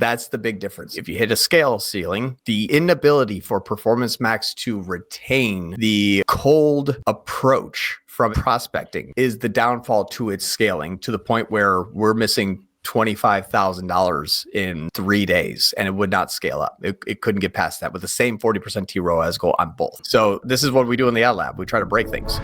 That's the big difference. If you hit a scale ceiling, the inability for Performance Max to retain the cold approach from prospecting is the downfall to its scaling, to the point where we're missing $25,000 in 3 days and it would not scale up. It couldn't get past that with the same 40% TROAS goal on both. So this is what we do in the ad lab. We try to break things.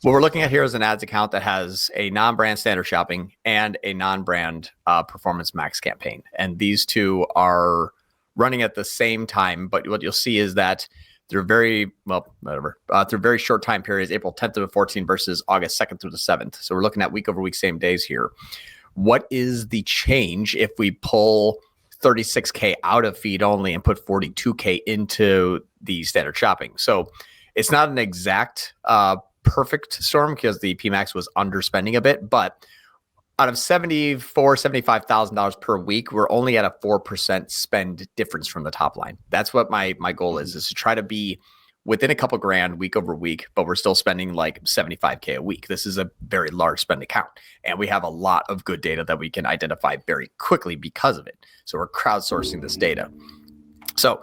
What we're looking at here is an ads account that has a non-brand standard shopping and a non-brand Performance Max campaign. And these two are running at the same time. But what you'll see is that they're through very short time periods, April 10th to the 14th versus August 2nd through the 7th. So we're looking at week over week, same days here. What is the change if we pull 36K out of feed only and put 42K into the standard shopping? So it's not an exact perfect storm because the PMAX was underspending a bit, but out of $75,000 per week, we're only at a 4% spend difference from the top line. That's what my goal is to try to be within a couple grand week over week, but we're still spending like 75K a week. This is a very large spend account, and we have a lot of good data that we can identify very quickly because of it. So we're crowdsourcing this data. So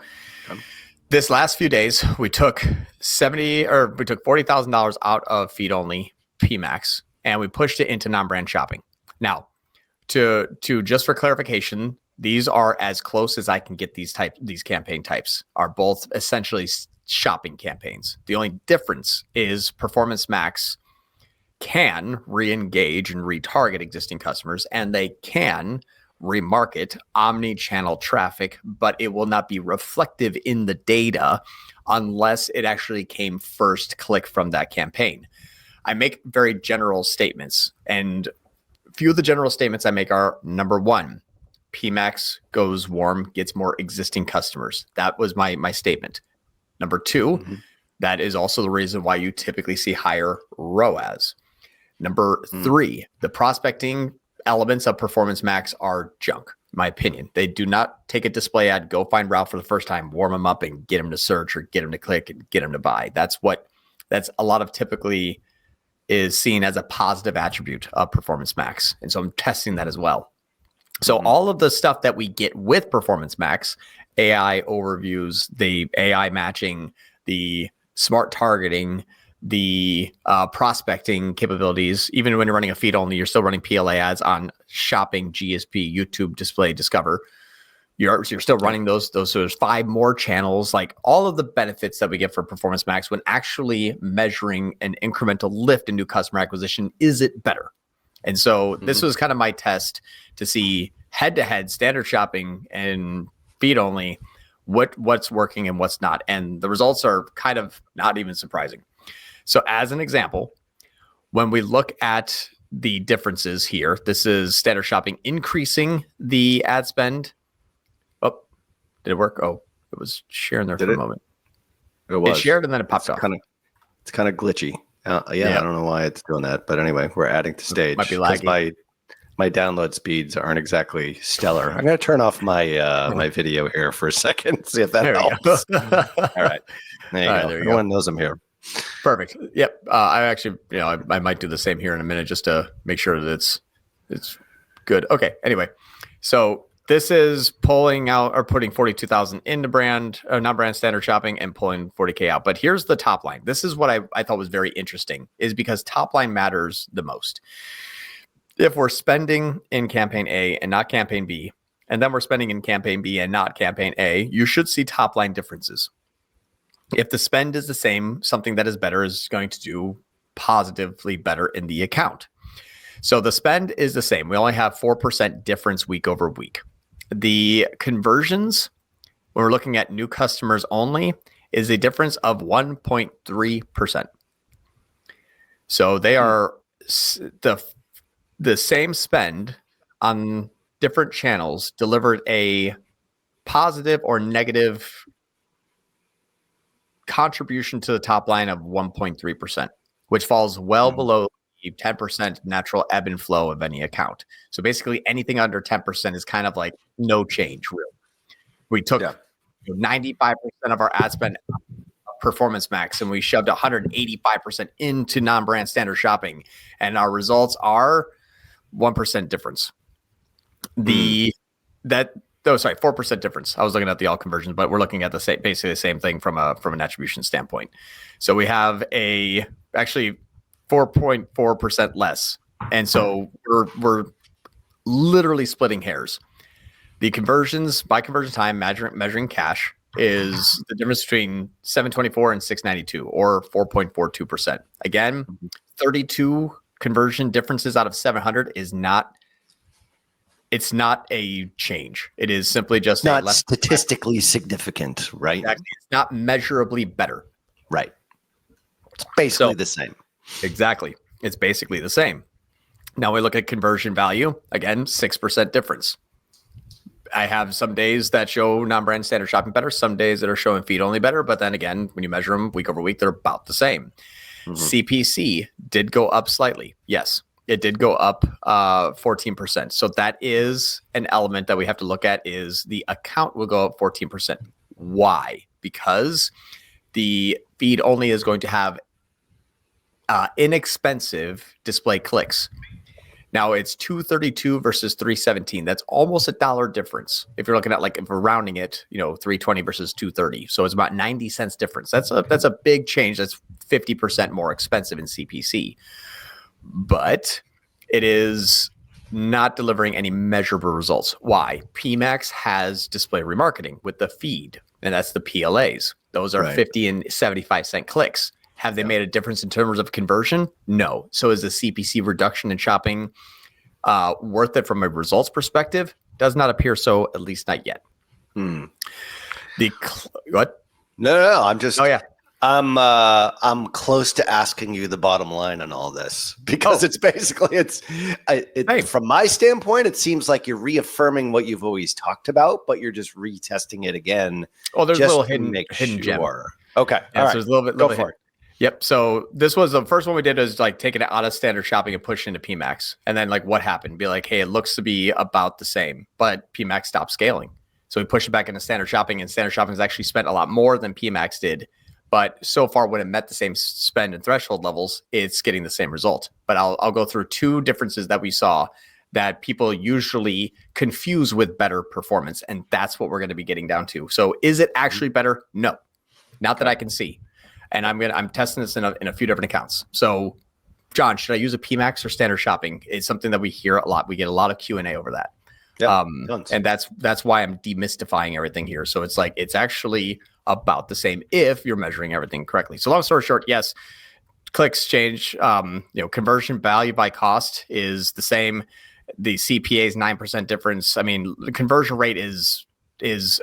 this last few days, we took $40,000 out of feed only PMAX, and we pushed it into non-brand shopping. Now, to just for clarification, these are as close as I can get. These campaign types are both essentially shopping campaigns. The only difference is Performance Max can re-engage and retarget existing customers, and they can remarket omni-channel traffic, but it will not be reflective in the data unless it actually came first click from that campaign. I make very general statements, and a few of the general statements I make are: number one, PMAX goes warm, gets more existing customers. That was my statement. Number two, that is also the reason why you typically see higher ROAS. Number three, the prospecting elements of Performance Max are junk, in my opinion. They do not take a display ad, go find Ralph for the first time, warm them up and get them to search or get them to click and get them to buy. That's a lot of typically is seen as a positive attribute of Performance Max. And so I'm testing that as well. So all of the stuff that we get with Performance Max, AI overviews, the AI matching, the smart targeting, the prospecting capabilities, even when you're running a feed only, you're still running PLA ads on shopping, GSP, YouTube, display, discover. You're still running those. So there's 5 more channels, like all of the benefits that we get for Performance Max when actually measuring an incremental lift in new customer acquisition. Is it better? And so this was kind of my test to see head-to-head standard shopping and feed only, what's working and what's not. And the results are kind of not even surprising. So as an example, when we look at the differences here, this is standard shopping increasing the ad spend. Oh, did it work? Oh, it was sharing there for a moment. It shared and then it popped off. It's kind of glitchy. I don't know why it's doing that, but anyway, we're adding to stage. Might be laggy. My download speeds aren't exactly stellar. I'm going to turn off my my video here for a second, see if that helps. All right, there you go. No one knows I'm here. Perfect. Yep. I actually, I might do the same here in a minute just to make sure that it's good. Okay. Anyway, so this is pulling out or putting 42,000 into brand, non-brand standard shopping, and pulling 40K out. But here's the top line. This is what I thought was very interesting, is because top line matters the most. If we're spending in campaign A and not campaign B, and then we're spending in campaign B and not campaign A, you should see top line differences. If the spend is the same, something that is better is going to do positively better in the account. So the spend is the same. We only have 4% difference week over week. The conversions, when we're looking at new customers only, is a difference of 1.3%. So they are the same spend on different channels delivered a positive or negative contribution to the top line of 1.3%, which falls well below the 10% natural ebb and flow of any account. So basically anything under 10% is kind of like no change, really. We took 95% of our ad spend Performance Max and we shoved 185% into non-brand standard shopping. And our results are 1% difference. 4% difference. I was looking at the all conversions, but we're looking at basically the same thing from an attribution standpoint. So we have actually 4.4% less. And so we're literally splitting hairs. The conversions by conversion time, measuring cash, is the difference between 724 and 692, or 4.42%. Again, 32 conversion differences out of 700 is not. It's not a change. It is simply just not statistically significant, right? Exactly. It's not measurably better. Right. It's basically the same. Exactly. It's basically the same. Now we look at conversion value. Again, 6% difference. I have some days that show non-brand standard shopping better, some days that are showing feed only better. But then again, when you measure them week over week, they're about the same. CPC did go up slightly. Yes, it did go up 14%. So that is an element that we have to look at, is the account will go up 14%. Why? Because the feed only is going to have inexpensive display clicks. Now it's 232 versus 317. That's almost $1 difference. If you're looking at, like, if we're rounding it, 320 versus 230. So it's about 90 cents difference. That's a big change. That's 50% more expensive in CPC. But it is not delivering any measurable results. Why? PMAX has display remarketing with the feed, and that's the PLAs. Those are 50 and 75-cent clicks. Have they made a difference in terms of conversion? No. So is the CPC reduction in shopping worth it from a results perspective? Does not appear so, at least not yet. What? No. I'm just. Oh yeah. I'm close to asking you the bottom line on all this, because it's basically from my standpoint, it seems like you're reaffirming what you've always talked about, but you're just retesting it again. Oh, there's a little hidden gem. Okay. Yeah, so there's a little bit for it. Yep. So this was the first one we did, is like taking it out of standard shopping and push into PMAX. And then, like, what happened? Be like, hey, it looks to be about the same, but PMAX stopped scaling. So we pushed it back into standard shopping, and standard shopping has actually spent a lot more than PMAX did. But so far, when it met the same spend and threshold levels, it's getting the same result. But I'll go through two differences that we saw that people usually confuse with better performance. And that's what we're going to be getting down to. So is it actually better? No, not that I can see. And I'm testing this in a few different accounts. So, John, should I use a PMAX or standard shopping? It's something that we hear a lot. We get a lot of Q&A over that. Yeah, and that's why I'm demystifying everything here. So it's like, it's actually about the same if you're measuring everything correctly. So long story short, yes, clicks change. Conversion value by cost is the same. The CPA is 9% difference. I mean, the conversion rate is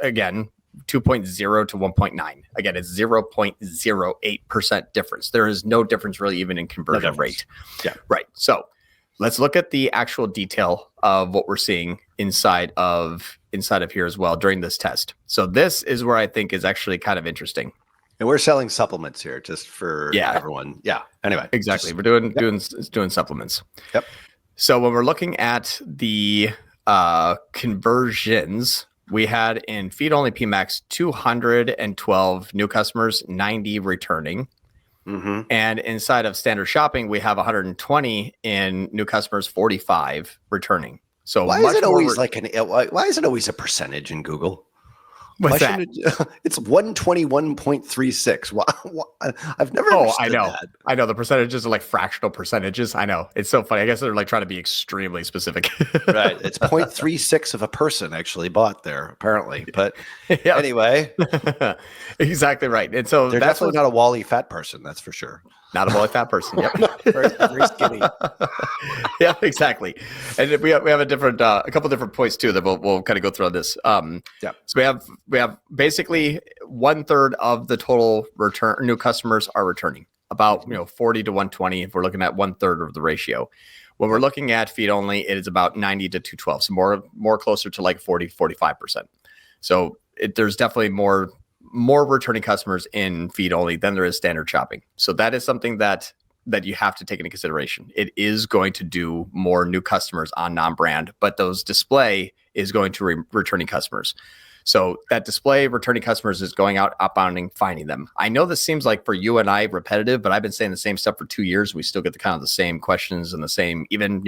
again 2.0 to 1.9. Again, it's 0.08% difference. There is no difference really even in conversion rate. Yeah. Right. So let's look at the actual detail of what we're seeing inside of here as well during this test. So this is where I think is actually kind of interesting. And we're selling supplements here, just for everyone. Yeah. Anyway, exactly. We're doing supplements. Yep. So when we're looking at the conversions, we had in feed only PMAX 212 new customers, 90 returning. And inside of standard shopping, we have 120 in new customers, 45 returning. So why is it always why is it always a percentage in Google? What's that? It's 121.36. I've never understood that. I know the percentages are like fractional percentages. I know. It's so funny. I guess they're like trying to be extremely specific. Right. It's 0.36 of a person actually bought there, apparently. But anyway. Exactly right. And so they're definitely not a Wally fat person, that's for sure. Not a Wally fat person. Yep. very skinny. Yeah, exactly. And we have a couple different points too that we'll kind of go through on this. So we have basically 1/3 of the total new customers are returning, about 40 to 120 if we're looking at 1/3 of the ratio. When we're looking at feed only, it is about 90 to 212, so more closer to like 40-45%. So there's definitely more returning customers in feed only than there is standard shopping. So that is something that you have to take into consideration. It is going to do more new customers on non-brand, but those display is going to returning customers. So that display returning customers is going out, outbounding, finding them. I know this seems like for you and I repetitive, but I've been saying the same stuff for 2 years. We still get the kind of the same questions and the same, even,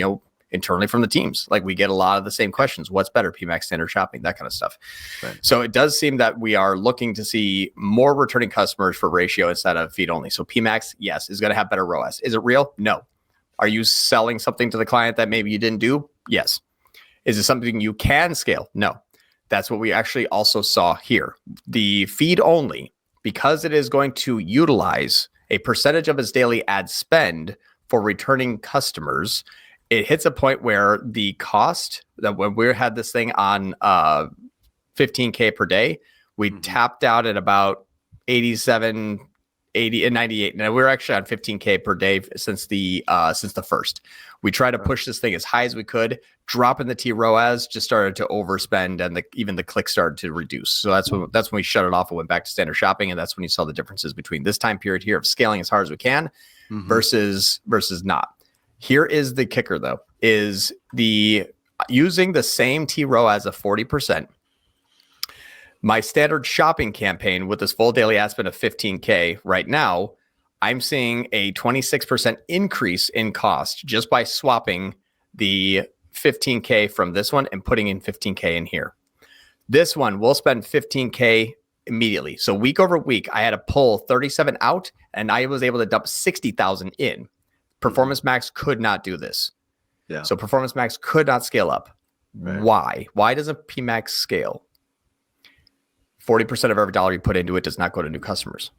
internally from the teams. Like we get a lot of the same questions. What's better, PMAX, standard shopping, that kind of stuff. Right. So it does seem that we are looking to see more returning customers for ratio instead of feed only. So PMAX, yes, is going to have better ROAS. Is it real? No. Are you selling something to the client that maybe you didn't do? Yes. Is it something you can scale? No. That's what we actually also saw here. The feed only, because it is going to utilize a percentage of its daily ad spend for returning customers, it hits a point where the cost that when we had this thing on $15K per day, we tapped out at about 87, 80, and 98. Now we're actually on $15K per day since the first. We tried to push this thing as high as we could. Dropping the TROAS just started to overspend, and even the clicks started to reduce. So that's when we shut it off and went back to standard shopping, and that's when you saw the differences between this time period here of scaling as hard as we can versus not. Here is the kicker, though, is using the same TROAS of 40%. My standard shopping campaign with this full daily ad spend of 15K right now, I'm seeing a 26% increase in cost just by swapping the 15K from this one and putting in 15K in here. This one will spend 15K immediately. So week over week, I had to pull 37 out and I was able to dump 60,000 in. Performance Max could not do this. Yeah. So Performance Max could not scale up. Right. Why? Why doesn't PMAX scale? 40% of every dollar you put into it does not go to new customers.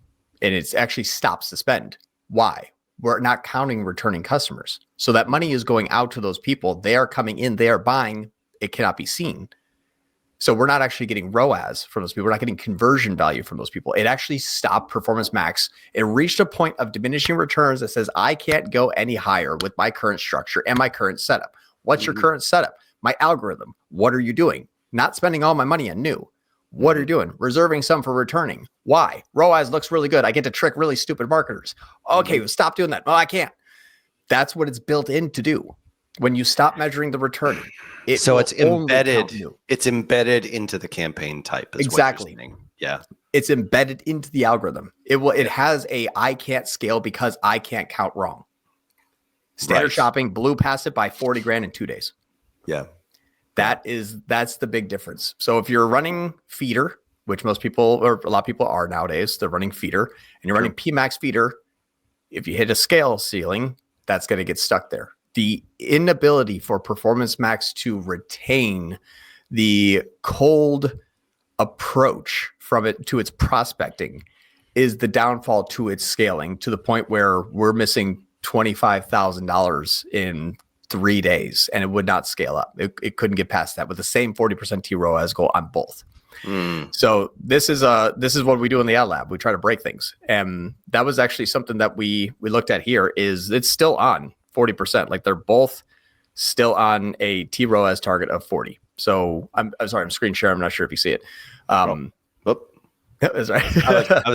And it actually stops the spend. Why? We're not counting returning customers. So that money is going out to those people. They are coming in, they are buying. It cannot be seen. So we're not actually getting ROAS from those people. We're not getting conversion value from those people. It actually stopped Performance Max. It reached a point of diminishing returns that says, I can't go any higher with my current structure and my current setup. What's your current setup? My algorithm. What are you doing? Not spending all my money on new. What are you doing? Reserving some for returning. Why? ROAS looks really good. I get to trick really stupid marketers. Okay, stop doing that. Well, I can't. That's what it's built in to do. When you stop measuring the returning, it's embedded. It's embedded into the campaign type. Exactly. Yeah. It's embedded into the algorithm. It has I can't scale because I can't count wrong. Standard shopping blew past it by 40 grand in 2 days. Yeah. That's the big difference. So if you're running feeder, which most people or a lot of people are nowadays, they're running feeder, and you're running PMAX feeder, if you hit a scale ceiling, that's going to get stuck there. The inability for Performance Max to retain the cold approach from it to its prospecting is the downfall to its scaling, to the point where we're missing $25,000 in 3 days, and it would not scale up. It couldn't get past that with the same 40% TROAS goal on both. So this is what we do in the ad lab. We try to break things, and that was actually something that we looked at here. Is it's still on 40%? Like they're both still on a TROAS target of 40. So I'm sorry, I'm screen share. I'm not sure if you see it. That's right. I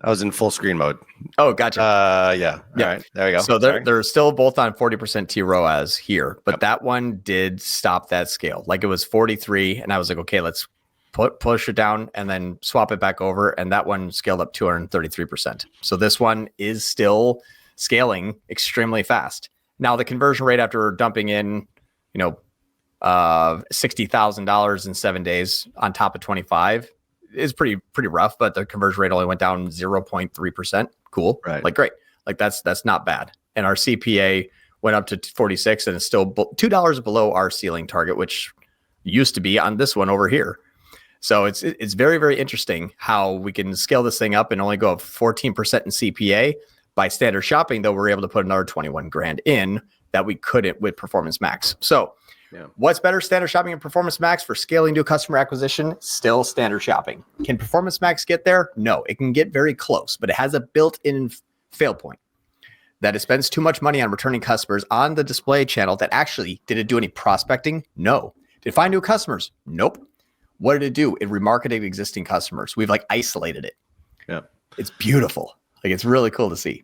was in full screen mode. Oh, gotcha. Yeah. All right. There we go. So they're still both on 40% TROAS here, but that one did stop that scale. Like it was 43, and I was like, okay, let's push it down and then swap it back over, and that one scaled up 233%. So this one is still scaling extremely fast. Now the conversion rate after dumping in, $60,000 in 7 days on top of 25 is pretty rough, but the conversion rate only went down 0.3%. Cool. Right. Like great. Like that's not bad. And our CPA went up to 46, and it's still $2 below our ceiling target, which used to be on this one over here. So it's very, very interesting how we can scale this thing up and only go up 14% in CPA. By standard shopping, though, we're able to put another 21 grand in that we couldn't with Performance Max. So what's better, standard shopping and Performance Max for scaling new customer acquisition? Still standard shopping. Can Performance Max get there? No, it can get very close, but it has a built-in fail point that it spends too much money on returning customers on the display channel. That actually, did it do any prospecting? No. Did it find new customers? Nope. What did it do? It remarketed existing customers. We've isolated it. Yeah. It's beautiful. It's really cool to see.